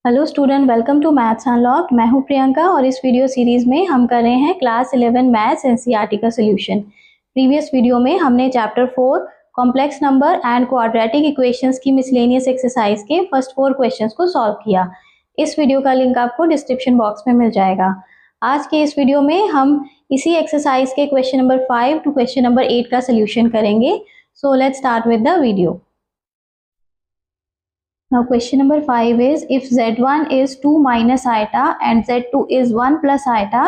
Hello student, welcome to maths unlocked. मैं हूं प्रियंका और इस वीडियो सीरीज में हम कर रहे हैं क्लास 11 मैथ्स एनसीईआरटी का सोल्यूशन। प्रीवियस वीडियो में हमने chapter 4 complex number and quadratic equations की मिसलेनियस एक्सरसाइज के फर्स्ट 4 क्वेश्चंस को सॉल्व किया। इस वीडियो का लिंक आपको डिस्क्रिप्शन बॉक्स में मिल जाएगा। आज के इस वीडियो में हम इसी एक्सरसाइज के question number 5 to question number 8 का सोल्यूशन करेंगे। So let's start with the video. Now question number 5 is, if z1 is 2 minus iota and z2 is 1 plus iota,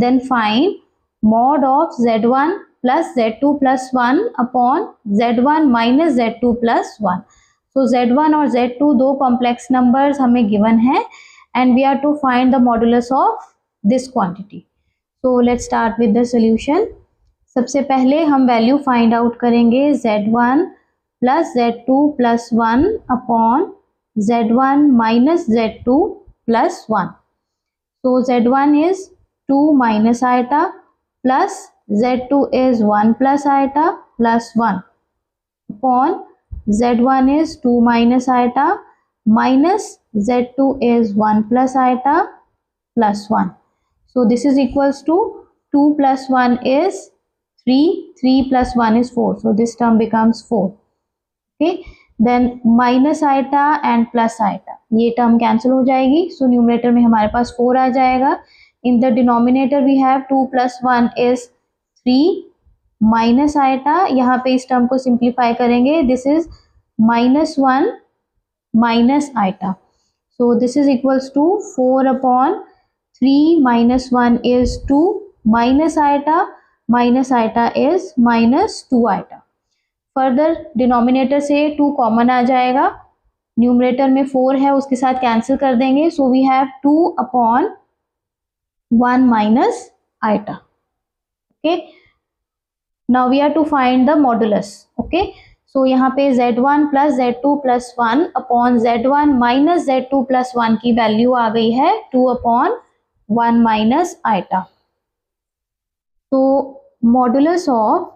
then find mod of z1 plus z2 plus 1 upon z1 minus z2 plus 1. So z1 और z2 दो complex numbers हमें given है and we are to find the modulus of this quantity. So let's start with the solution. सबसे पहले हम value find out करेंगे z1 plus z2 plus 1 upon z1 minus z2 plus 1. So z1 is 2 minus iota plus z2 is 1 plus iota plus 1 upon z1 is 2 minus iota minus z2 is 1 plus iota plus 1. So this is equals to 2 plus 1 is 3, 3 plus 1 is 4. So this term becomes 4. Okay. Then minus iota and plus iota, ये term cancel हो जाएगी। So numerator में हमारे पास 4 आ जाएगा। In the denominator we have 2 plus 1 is 3 minus iota, यहाँ पे इस टर्म को सिंप्लीफाई करेंगे, this is minus 1 minus iota. So this is equals to 4 upon 3 minus 1 is 2 minus iota is minus 2 iota. Further denominator से 2 common आ जाएगा, numerator में 4 है उसके साथ कैंसिल कर देंगे। So we have 2 upon 1 minus iota. Okay, now we are to find the modulus. Okay, so यहाँ पे z1 plus z2 plus 1 upon z1 minus z2 plus 1 की वैल्यू आ गई है 2 अपॉन 1 माइनस आइटा। तो modulus of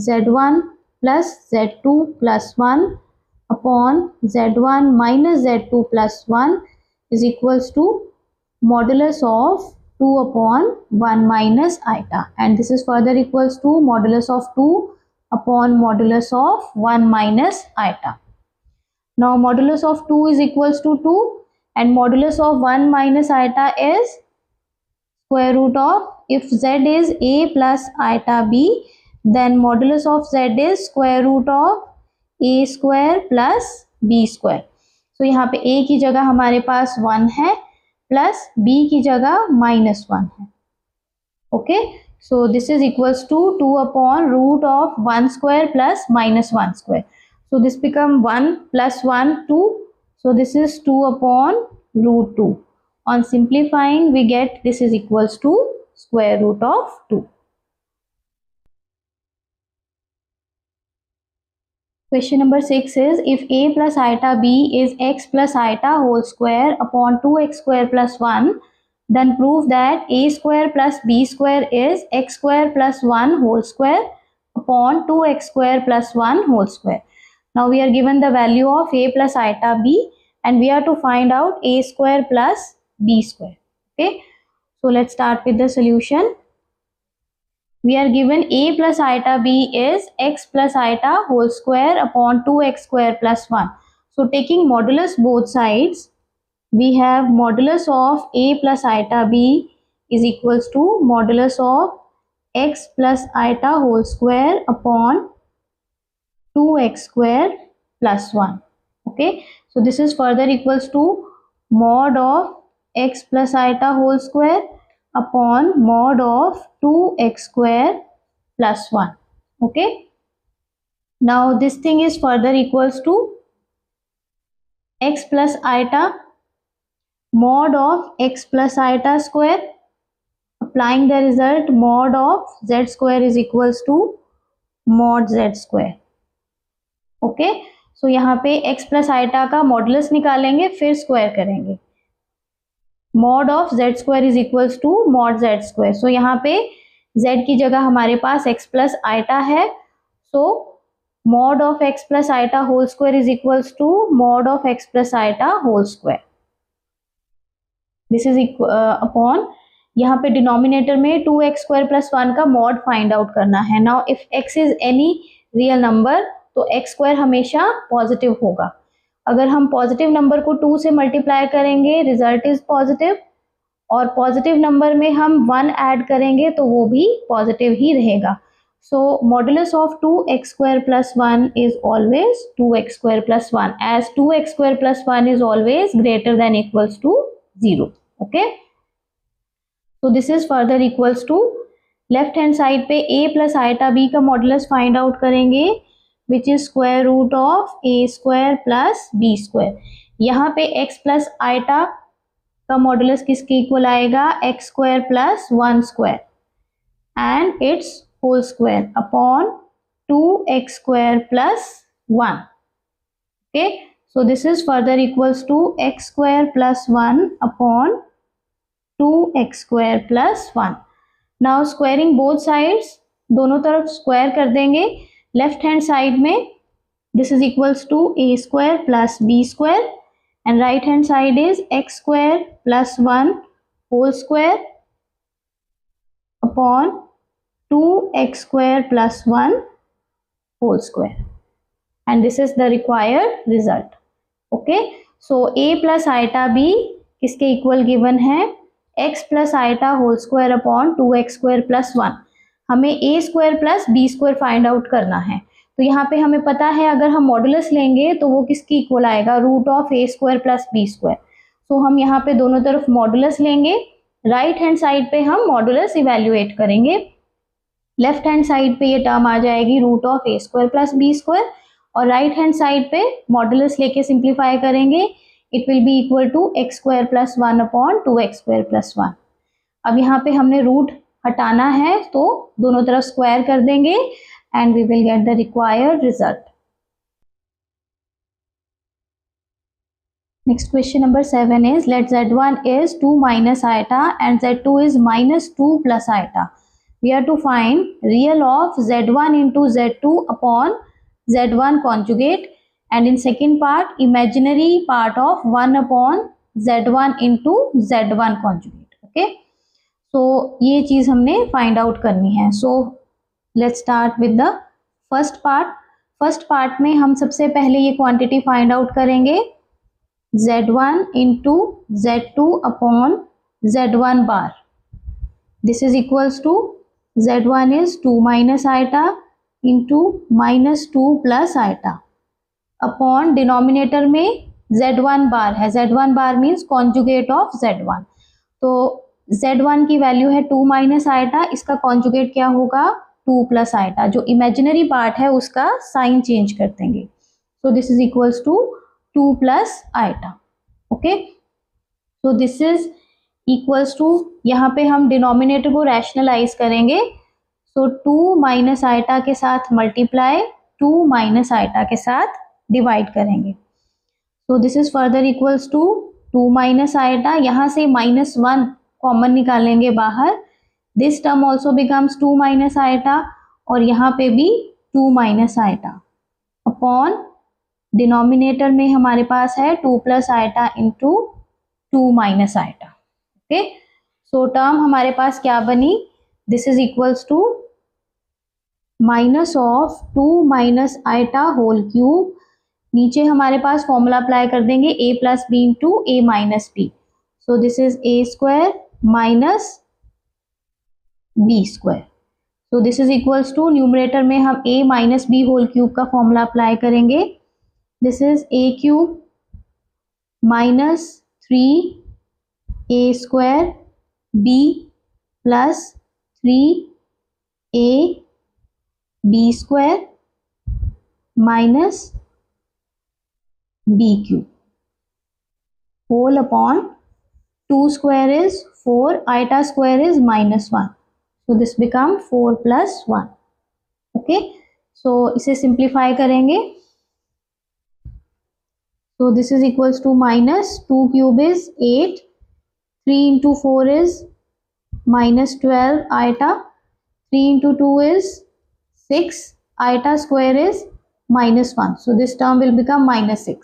z1 plus z2 plus 1 upon z1 minus z2 plus 1 is equals to modulus of 2 upon 1 minus iota, and this is further equals to modulus of 2 upon modulus of 1 minus iota. Now modulus of 2 is equals to 2 and modulus of 1 minus iota is square root of, if z is a plus iota b, then modulus of z is square root of a square plus b square. So यहाँ पे a की जगह हमारे पास 1 है plus b की जगह minus 1 है। Okay, so this is equals to 2 upon root of 1 square plus minus 1 square. So this become 1 plus 1 2, so this is 2 upon root 2. On simplifying we get this is equals to square root of 2. Question number 6 is, if a plus iota b is x plus iota whole square upon 2x square plus 1, then prove that a square plus b square is x square plus 1 whole square upon 2x square plus 1 whole square. Now we are given the value of a plus iota b and we are to find out a square plus b square. Okay, so let's start with the solution. We are given a plus iota b is x plus iota whole square upon 2x square plus 1. So taking modulus both sides, we have modulus of a plus iota b is equals to modulus of x plus iota whole square upon 2x square plus 1. Okay, so this is further equals to mod of x plus iota whole square upon mod of 2x square plus 1. Okay, now this thing is further equals to x plus iota mod of x plus iota square, applying the result mod of z square is equals to mod z square. Okay, so यहाँ पे x plus iota का modulus निकालेंगे फिर square करेंगे। Mod of z square is equals to mod z square. So यहाँ पे z की जगह हमारे पास x प्लस आइटा है, so mod of x plus iota whole square is equals to mod of x plus iota whole square. This is upon, यहाँ पे denominator में 2x² + 1 का मॉड फाइंड आउट करना है। Now if x is any real number तो x² हमेशा positive होगा। अगर हम पॉजिटिव नंबर को 2 से मल्टीप्लाई करेंगे रिजल्ट इज पॉजिटिव, और पॉजिटिव नंबर में हम 1 ऐड करेंगे तो वो भी पॉजिटिव ही रहेगा। So modulus of 2x² + 1 is always 2x² + 1 as 2x² + 1 is always greater than equals to 0. Okay, so this is further equals to, left hand side पे a + आइटा b का मॉडुलस फाइंड आउट करेंगे which is √(a² + b²). यहाँ पे x + iota का modulus किसके equal आएगा, x² + 1² and it's whole square upon 2x² + 1. Okay, so this is further equals to x² + 1 upon 2x² + 1. Now squaring both sides, दोनों तरफ square कर देंगे। लेफ्ट हैंड साइड में this is equals to a² + b² and right hand side is x² + 1 whole square upon 2x² + 1 whole square, and this is the required result. Okay, so a + iota b किसके equal given है, x + iota whole square upon 2x² + 1। हमें a² + b² find out करना है। तो यहाँ पे हमें पता है अगर हम मॉडुलस लेंगे तो वो किसकी इक्वल आएगा, √(a² + b²). तो हम यहाँ पे दोनों तरफ मॉडुलस लेंगे, राइट हैंड साइड पे हम मॉडुलस इवेल्युएट करेंगे। लेफ्ट हैंड साइड पे ये टर्म आ जाएगी √(a² + b², और राइट हैंड साइड पे मॉडुलस लेके सिंप्लीफाई करेंगे, it will be equal to x² + 1 upon 2x² + 1। अब यहाँ पे हमने रूट हटाना है तो दोनों तरफ स्क्वायर कर देंगे and we will get the required result. Next question number 7 is, let z1 is 2 minus iota and z2 is -2 plus iota. We are to find real of z1 into z2 upon z1 conjugate, and in second part imaginary part of 1 upon z1 into z1 conjugate. Okay, so ये चीज हमने find out करनी है। So let's start with the first part. First part में हम सबसे पहले ये क्वांटिटी फाइंड आउट करेंगे z1 into z2 upon z1 bar. This is equals to z1 is 2 minus iota into -2 plus iota upon denominator में z1 बार है। z1 bar means conjugate of z1। तो z1 की वैल्यू है 2 minus iota, इसका conjugate क्या होगा, 2 plus iota. जो imaginary part है उसका साइन चेंज कर देंगे। So this is equals to 2 plus iota. Okay, so this is equals to, यहाँ पे हम डिनोमिनेटर को रैशनलाइज करेंगे। सो 2 माइनस आइटा के साथ मल्टीप्लाई, 2 माइनस आइटा के साथ डिवाइड करेंगे। So this is further equals to 2 minus iota, यहाँ से -1 कॉमन निकालेंगे बाहर, this term also becomes 2 minus iota, और यहाँ पे भी 2 माइनस आइटा अपॉन डिनोमिनेटर में हमारे पास है 2 plus iota into 2 minus iota. Okay, so term हमारे पास क्या बनी, this is equals to minus of 2 minus iota whole cube. नीचे हमारे पास फॉर्मूला अप्लाई कर देंगे a + b into a - b। So this is a² minus b²। So this is equals to, numerator में हम a - b होल क्यूब का formula apply करेंगे। This is a³ -3a² b plus 3ab² minus b³ whole upon 2 square is 4, iota square is -1. So this become 4 + 1. Okay, so इसे simplify करेंगे। So this is equals to -2 cube is 8, 3 into 4 is -12 iota, 3 into 2 is 6, iota square is -1. So this term will become -6.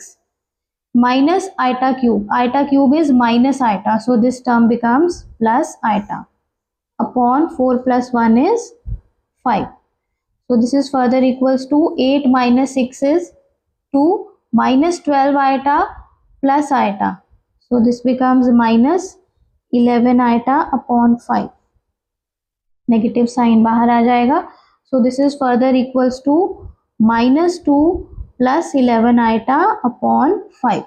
minus iota cube is minus iota, so this term becomes plus iota upon 4 plus 1 is 5. So this is further equals to 8 minus 6 is 2 minus 12 iota plus iota. So this becomes minus 11 iota upon 5. Negative sign बाहर आ जाएगा. So this is further equals to minus 2 plus 11 iota upon 5.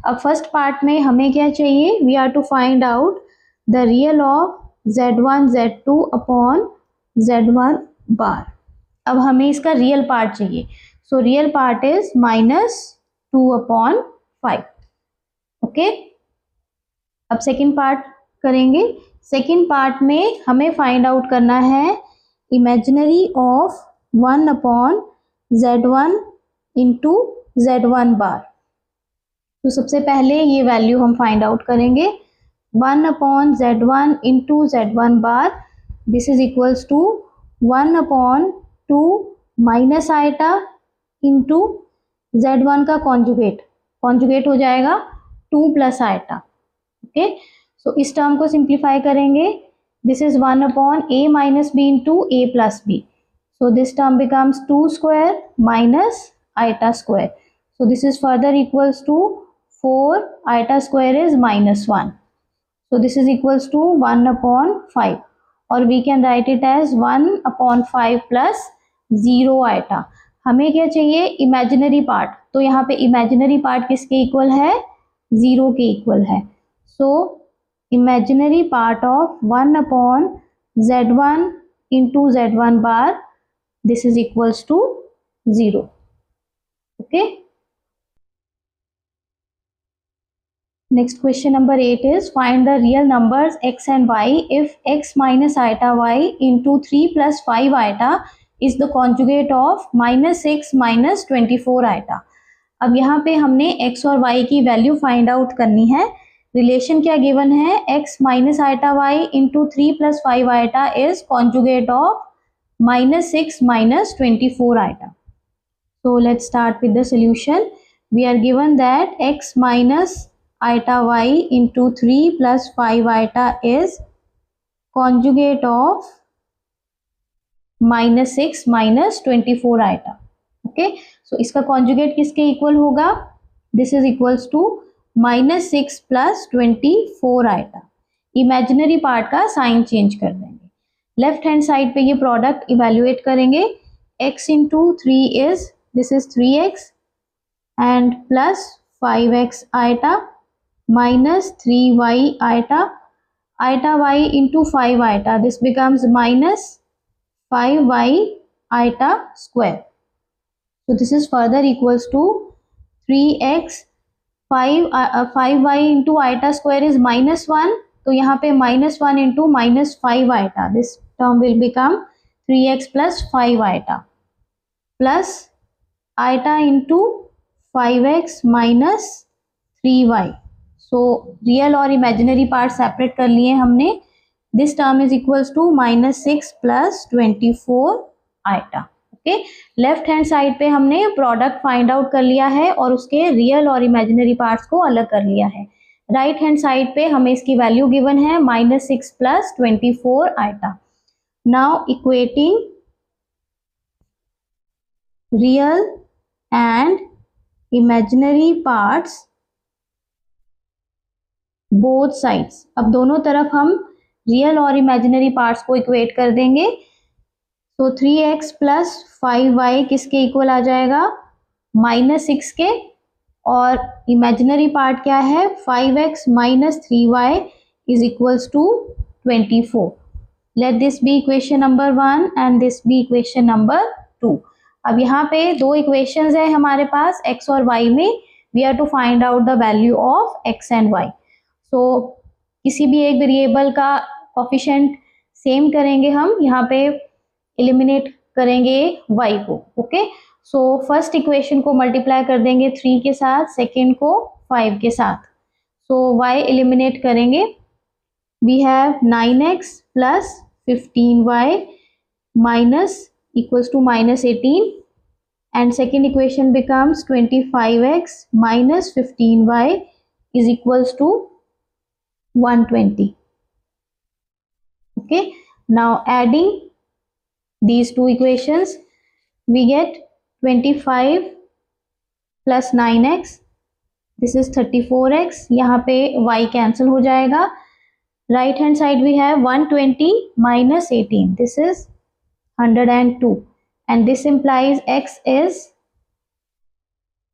अब first part में हमें क्या चाहिए? We are to find out the real of z1 z2 upon z1 bar. अब हमें इसका रियल पार्ट चाहिए. So real part is minus 2 upon 5. Okay, अब सेकेंड पार्ट करेंगे. सेकेंड पार्ट में हमें फाइंड आउट करना है imaginary of 1 upon z1 into z1 bar. तो सबसे पहले ये वैल्यू हम फाइंड आउट करेंगे. 1 upon z1 into z1 bar, this is equals to 1 upon 2 minus iota into z1 का कॉन्जुगेट हो जाएगा 2 प्लस आइटा. ओके, सो इस टर्म को सिंप्लीफाई करेंगे. This is 1 upon a minus B into a plus B. So this term becomes 2 square minus iota square. So this is further equals to 4 iota square is minus 1. So this is equals to 1 upon 5, or we can write it as 1 upon 5 plus 0 iota. हमें क्या चाहिए? Imaginary part. तो यहाँ पे imaginary part किसके equal है? 0 के equal है. So imaginary part of 1 upon z1 into z1 bar, this is equals to 0. Okay, next question number 8 is find the real numbers x and y if x minus iota y into 3 plus 5 iota is the conjugate of minus 6 minus 24 iota. अब यहाँ पे हमने x और y की value find out करनी है. Relation क्या given है? x minus iota y into 3 plus 5 iota is conjugate of minus 6 minus 24 iota. So let's start with the solution. We are given that x minus iota y into 3 plus 5 iota is conjugate of minus 6 minus 24 iota. Okay, so इसका conjugate किसके equal होगा? This is equals to minus 6 plus 24 iota. Imaginary part का sign change कर देंगे. Left hand side पे ये product evaluate करेंगे. x into 3 is this is 3x and plus 5x iota minus 3y iota y into 5 iota, this becomes minus 5y iota square. So this is further equals to 3x 5y into iota square is minus 1. तो यहाँ पे minus 1 into minus 5 iota, this term will become 3x plus 5 iota plus iota into 5x minus 3y. So real और imaginary part separate कर लिए हमने. This term is equals to minus 6 plus 24 iota. Okay, left hand side पे हमने product find out कर लिया है और उसके रियल और इमेजिनरी पार्ट्स को अलग कर लिया है. राइट हैंड साइड पे हमें इसकी वैल्यू गिवन है minus 6 plus 24 iota. Now equating real and imaginary parts both sides. अब दोनों तरफ हम रियल और इमेजिनरी पार्ट्स को इक्वेट कर देंगे. तो 3x प्लस 5y किसके इक्वल आ जाएगा? माइनस 6 के. और इमेजिनरी पार्ट क्या है? 5x minus 3y is equals to 24. Let this be equation number 1 and this be equation number 2. अब यहाँ पे दो इक्वेशंस है हमारे पास x और y में. We are to find out the value of x and y. So किसी भी एक वेरिएबल का कोफिशिएंट सेम करेंगे हम. यहाँ पे एलिमिनेट करेंगे y को. ओके, सो फर्स्ट इक्वेशन को मल्टीप्लाई कर देंगे 3 के साथ, सेकेंड को 5 के साथ. सो y एलिमिनेट करेंगे. We have 9x plus 15y minus equals to minus 18 and second equation becomes 25x minus 15y is equals to 120. Okay, now adding these two equations, we get 25 plus 9x, this is 34x, यहाँ पे y cancel हो जाएगा. Right hand side we have 120 minus 18, this is 102, and this implies x is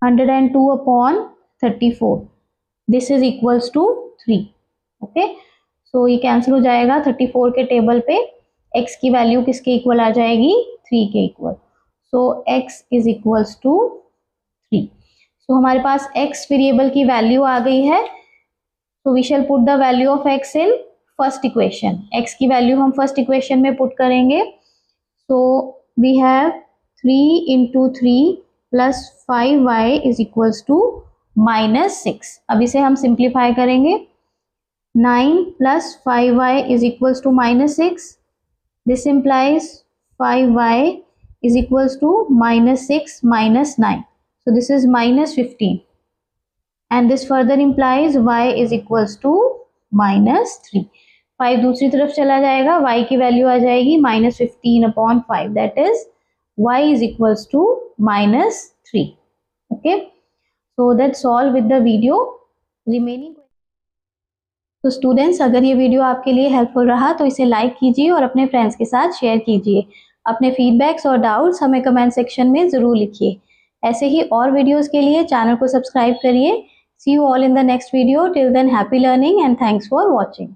102 upon 34, this is equals to 3. Okay, so ये cancel हो जाएगा. 34 के table पे x की वैल्यू किसके इक्वल आ जाएगी? 3 के equal. So x is equals to 3. So हमारे पास x वेरिएबल की वैल्यू आ गई है. So we shall put the value of x in first equation. x की वैल्यू हम फर्स्ट इक्वेशन में पुट करेंगे. So we have 3 into 3 plus 5y is equals to -6. अब इसे हम सिंप्लीफाई करेंगे. 9 plus 5y is equals to -6. This implies 5y is equals to -6 minus 9. So this is -15. And this further implies y is equals to -3. 5 दूसरी तरफ चला जाएगा, y की value आ जाएगी -15 upon 5. That is y is equals to -3. Okay. So that's all with the video. Remaining. तो students, अगर ये video आपके लिए हेल्पफुल रहा तो इसे लाइक कीजिए और अपने फ्रेंड्स के साथ शेयर कीजिए. अपने फीडबैक्स और डाउट्स हमें कमेंट सेक्शन में ज़रूर लिखिए. ऐसे ही और वीडियोस के लिए चैनल को सब्सक्राइब करिए. See you all in the next video. Till then happy learning and thanks for watching.